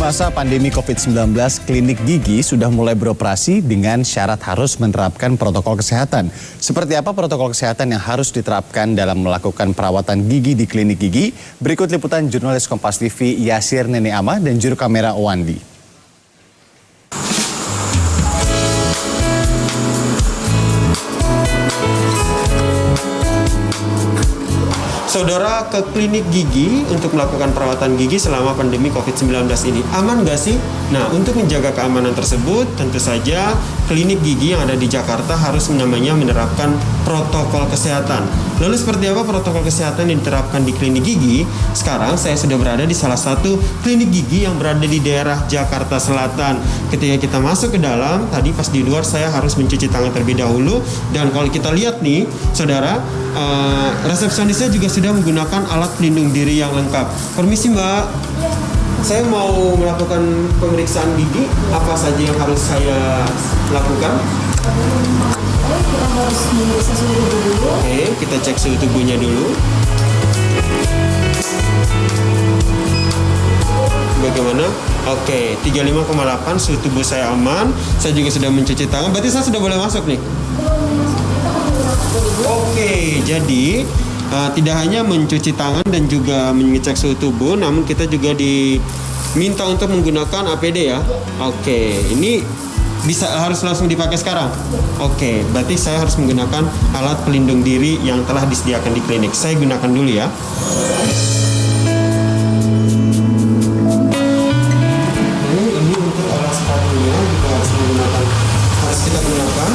masa pandemi COVID-19, klinik gigi sudah mulai beroperasi dengan syarat harus menerapkan protokol kesehatan. Seperti apa protokol kesehatan yang harus diterapkan dalam melakukan perawatan gigi di klinik gigi? Berikut liputan jurnalis Kompas TV Yasir Nene Ama dan juru kamera Wandi. Saudara, ke klinik gigi untuk melakukan perawatan gigi selama pandemi COVID-19 ini aman nggak sih? Nah, untuk menjaga keamanan tersebut, tentu saja klinik gigi yang ada di Jakarta harus menerapkan protokol kesehatan. Lalu seperti apa protokol kesehatan yang diterapkan di klinik gigi? Sekarang saya sudah berada di salah satu klinik gigi yang berada di daerah Jakarta Selatan. Ketika kita masuk ke dalam, tadi pas di luar saya harus mencuci tangan terlebih dahulu. Dan kalau kita lihat nih, saudara, resepsionisnya juga sudah menggunakan alat pelindung diri yang lengkap. Permisi Mbak, saya mau melakukan pemeriksaan gigi. Apa saja yang harus saya lakukan? Kita harus memeriksa suhu tubuh dulu. Oke, kita cek suhu tubuhnya dulu. Bagaimana? Oke, 35,8 suhu tubuh saya aman. Saya juga sudah mencuci tangan. Berarti saya sudah boleh masuk nih? Oke, jadi tidak hanya mencuci tangan dan juga mengecek suhu tubuh, namun kita juga diminta untuk menggunakan APD ya. Oke, ini harus langsung dipakai sekarang. Oke, berarti saya harus menggunakan alat pelindung diri yang telah disediakan di klinik. Saya gunakan dulu ya. Ini untuk alat sepatunya juga harus kita gunakan.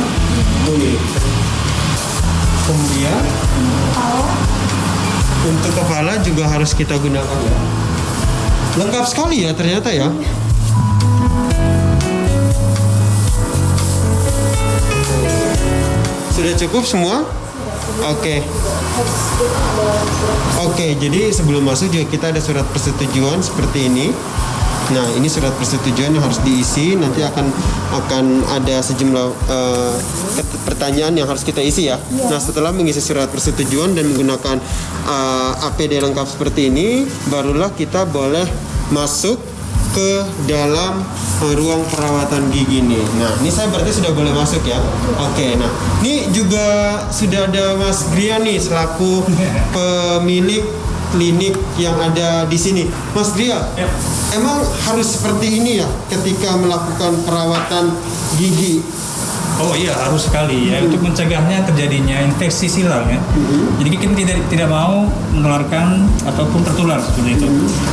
Ini. Kemudian untuk kepala juga harus kita gunakan ya. Lengkap sekali ya ternyata ya. Sudah cukup semua? Oke. Oke, jadi sebelum masuk juga kita ada surat persetujuan seperti ini. Nah, ini surat persetujuan yang harus diisi. Nanti akan ada sejumlah pertanyaan yang harus kita isi ya. Nah, setelah mengisi surat persetujuan dan menggunakan APD lengkap seperti ini, barulah kita boleh masuk ke dalam ruang perawatan gigi nih. Nah, ini saya berarti sudah boleh masuk ya. Oke, nah ini juga sudah ada Mas Gria nih selaku pemilik klinik yang ada di sini. Mas Gria, emang harus seperti ini ya ketika melakukan perawatan gigi? Oh iya, harus sekali ya untuk mencegahnya terjadinya infeksi silang ya. Jadi kita tidak mau menularkan ataupun tertular seperti itu.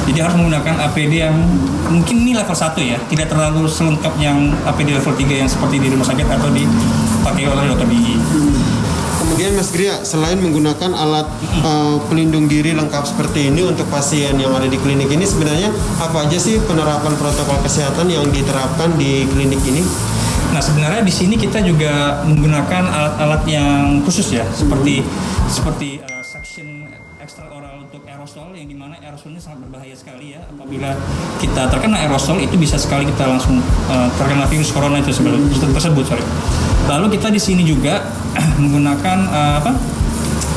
Jadi harus menggunakan APD yang mungkin ini level 1 ya, tidak terlalu selengkap yang APD level 3 yang seperti di rumah sakit atau dipakai oleh dokter gigi. Kemudian Mas Gria, selain menggunakan alat pelindung diri lengkap seperti ini untuk pasien yang ada di klinik ini, sebenarnya apa aja sih penerapan protokol kesehatan yang diterapkan di klinik ini? Nah, sebenarnya di sini kita juga menggunakan alat-alat yang khusus ya, seperti suction ekstraoral untuk aerosol, yang dimana aerosol ini sangat berbahaya sekali ya. Apabila kita terkena aerosol, itu bisa sekali kita langsung terkena virus corona itu tersebut. Lalu kita di sini juga menggunakan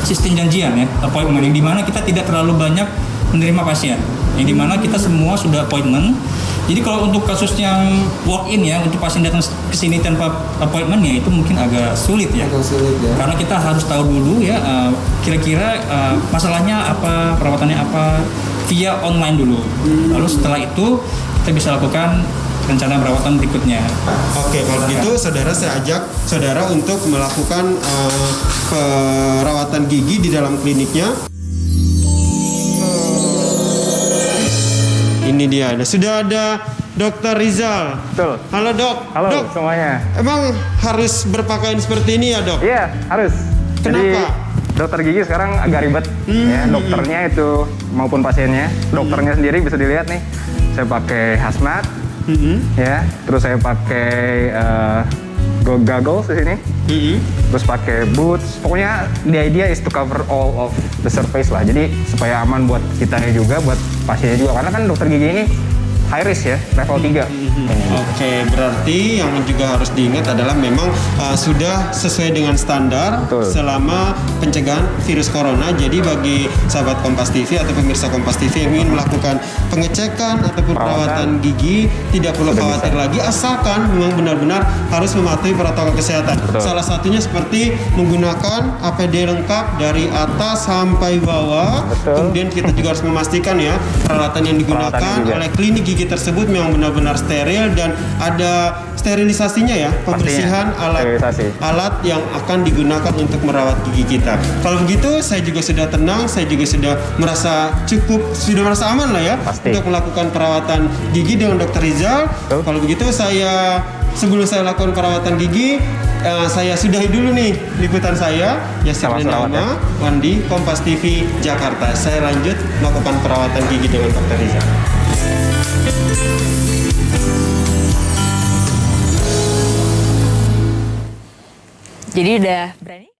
sistem janjian ya, appointment, yang dimana kita tidak terlalu banyak menerima pasien, yang dimana kita semua sudah appointment. Jadi kalau untuk kasus yang walk-in ya, untuk pasien datang ke sini tanpa appointment ya, itu mungkin agak sulit ya. Karena kita harus tahu dulu ya, kira-kira masalahnya apa, perawatannya apa, via online dulu. Lalu setelah itu kita bisa lakukan rencana perawatan berikutnya. Oke, kalau gitu saudara, saya ajak saudara untuk melakukan perawatan gigi di dalam kliniknya. Ini dia, sudah ada Dokter Rizal. Betul. Halo dok. Halo dok, semuanya. Emang harus berpakaian seperti ini ya dok? Iya, harus. Kenapa? Jadi dokter gigi sekarang agak ribet. Ya, dokternya itu maupun pasiennya. Dokternya sendiri bisa dilihat nih. Saya pakai hazmat. Ya, terus saya pakai goggles di sini. Terus pakai boots. Pokoknya the idea is to cover all of the surface lah. Jadi supaya aman buat kitanya juga, buat pasiennya juga. Karena kan dokter gigi ini high risk ya, level 3. Oke, berarti yang juga harus diingat adalah memang sudah sesuai dengan standar Betul. selama pencegahan virus corona. Jadi bagi sahabat Kompas TV atau pemirsa Kompas TV yang ingin melakukan pengecekan ataupun perawatan gigi, tidak perlu khawatir lagi asalkan memang benar-benar harus mematuhi protokol kesehatan. Betul. Salah satunya seperti menggunakan APD lengkap dari atas sampai bawah. Betul. Kemudian kita juga harus memastikan ya peralatan yang digunakan Peralatannya juga. oleh klinik gigi tersebut memang benar-benar steril dan ada sterilisasinya ya, pembersihan sterilisasi. alat yang akan digunakan untuk merawat gigi kita. Kalau begitu saya juga sudah tenang, saya juga sudah merasa aman lah ya Pasti. untuk melakukan perawatan gigi dengan Dr. Rizal. Betul. Kalau begitu sebelum saya lakukan perawatan gigi, saya sudahi dulu nih liputan saya. Yasir Selamat perawat, Renama, Wandi, Kompas TV, Jakarta. Saya lanjut melakukan perawatan gigi dengan Dr. Rizal. Jadi udah berani?